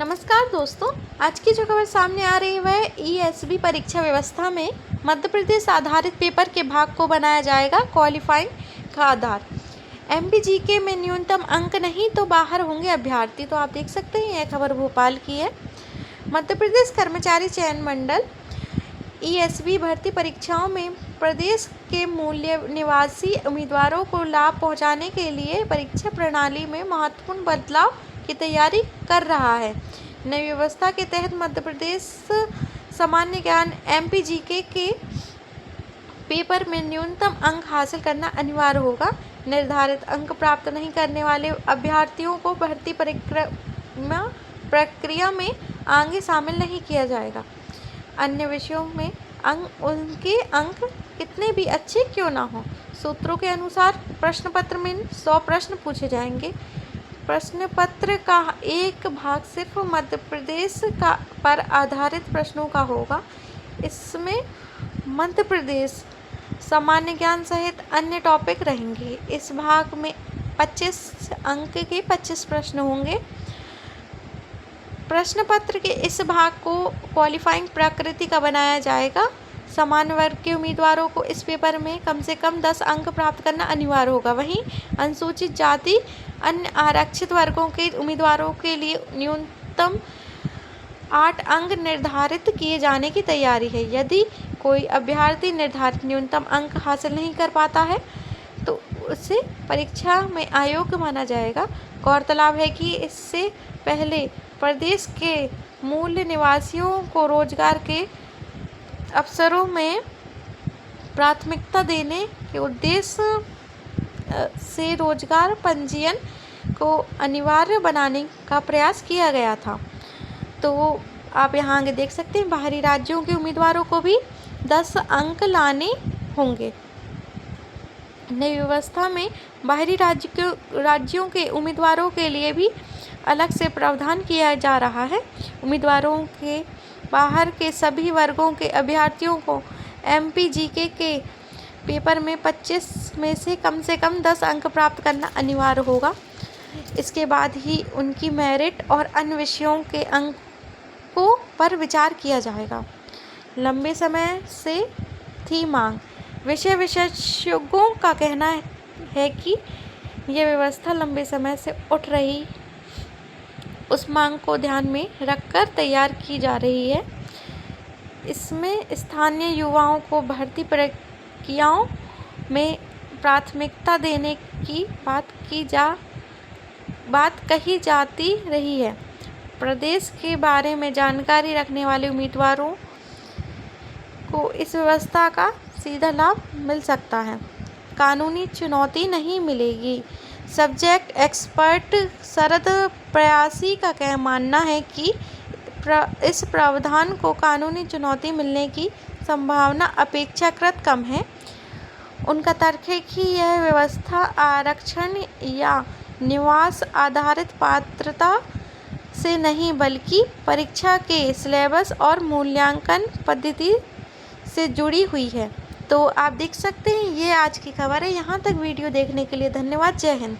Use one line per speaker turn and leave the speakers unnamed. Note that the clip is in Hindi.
नमस्कार दोस्तों, आज की जो खबर सामने आ रही है वह ईएसबी परीक्षा व्यवस्था में मध्य प्रदेश आधारित पेपर के भाग को बनाया जाएगा क्वालिफाइंग का आधार। एमपीजीके में न्यूनतम अंक नहीं तो बाहर होंगे अभ्यर्थी। तो आप देख सकते हैं यह खबर भोपाल की है। मध्य प्रदेश कर्मचारी चयन मंडल ईएसबी भर्ती परीक्षाओं में प्रदेश के मूल निवासी उम्मीदवारों को लाभ पहुंचाने के लिए परीक्षा प्रणाली में महत्वपूर्ण बदलाव की तैयारी कर रहा है। नई व्यवस्था के तहत मध्य प्रदेश सामान्य ज्ञान एमपीजीके के पेपर में न्यूनतम अंक हासिल करना अनिवार्य होगा। निर्धारित अंक प्राप्त नहीं करने वाले अभ्यर्थियों को भर्ती प्रक्रिया में आगे शामिल नहीं किया जाएगा। अन्य विषयों में उनके अंक कितने भी अच्छे क्यों ना हो, सूत्रों के अनुसार प्रश्न पत्र में 100 प्रश्न पूछे जाएंगे। प्रश्न पत्र का एक भाग सिर्फ मध्य प्रदेश पर आधारित प्रश्नों का होगा। इसमें मध्य प्रदेश सामान्य ज्ञान सहित अन्य टॉपिक रहेंगे। इस भाग में 25 अंक के 25 प्रश्न होंगे। प्रश्न पत्र के इस भाग को क्वालिफाइंग प्रकृति का बनाया जाएगा। सामान्य वर्ग के उम्मीदवारों को इस पेपर में कम से कम 10 अंक प्राप्त करना अनिवार्य होगा। वहीं अनुसूचित जाति अन्य आरक्षित वर्गों के उम्मीदवारों के लिए न्यूनतम 8 अंक निर्धारित किए जाने की तैयारी है। यदि कोई अभ्यर्थी निर्धारित न्यूनतम अंक हासिल नहीं कर पाता है तो उसे परीक्षा में अयोग्य माना जाएगा। गौरतलब है कि इससे पहले प्रदेश के मूल निवासियों को रोजगार के अवसरों में प्राथमिकता देने के उद्देश्य से रोजगार पंजीयन को अनिवार्य बनाने का प्रयास किया गया था। तो आप यहाँ आगे देख सकते हैं, बाहरी राज्यों के उम्मीदवारों को भी 10 अंक लाने होंगे। नई व्यवस्था में बाहरी राज्यों के उम्मीदवारों के लिए भी अलग से प्रावधान किया जा रहा है। उम्मीदवारों के बाहर के सभी वर्गों के अभ्यर्थियों को एमपीजीके के पेपर में 25 में से कम 10 अंक प्राप्त करना अनिवार्य होगा। इसके बाद ही उनकी मेरिट और अन्य विषयों के अंकों पर विचार किया जाएगा। लंबे समय से थी मांग। विषय विशेषज्ञों का कहना है कि यह व्यवस्था लंबे समय से उठ रही उस मांग को ध्यान में रखकर तैयार की जा रही है। इसमें स्थानीय युवाओं को भर्ती प्रक्रियाओं में प्राथमिकता देने की बात कही जाती रही है। प्रदेश के बारे में जानकारी रखने वाले उम्मीदवारों को इस व्यवस्था का सीधा लाभ मिल सकता है। कानूनी चुनौती नहीं मिलेगी। सब्जेक्ट एक्सपर्ट शरद प्रयासी का मानना है कि इस प्रावधान को कानूनी चुनौती मिलने की संभावना अपेक्षाकृत कम है। उनका तर्क है कि यह व्यवस्था आरक्षण या निवास आधारित पात्रता से नहीं बल्कि परीक्षा के सिलेबस और मूल्यांकन पद्धति से जुड़ी हुई है। तो आप देख सकते हैं ये आज की खबर है। यहाँ तक वीडियो देखने के लिए धन्यवाद। जय हिंद।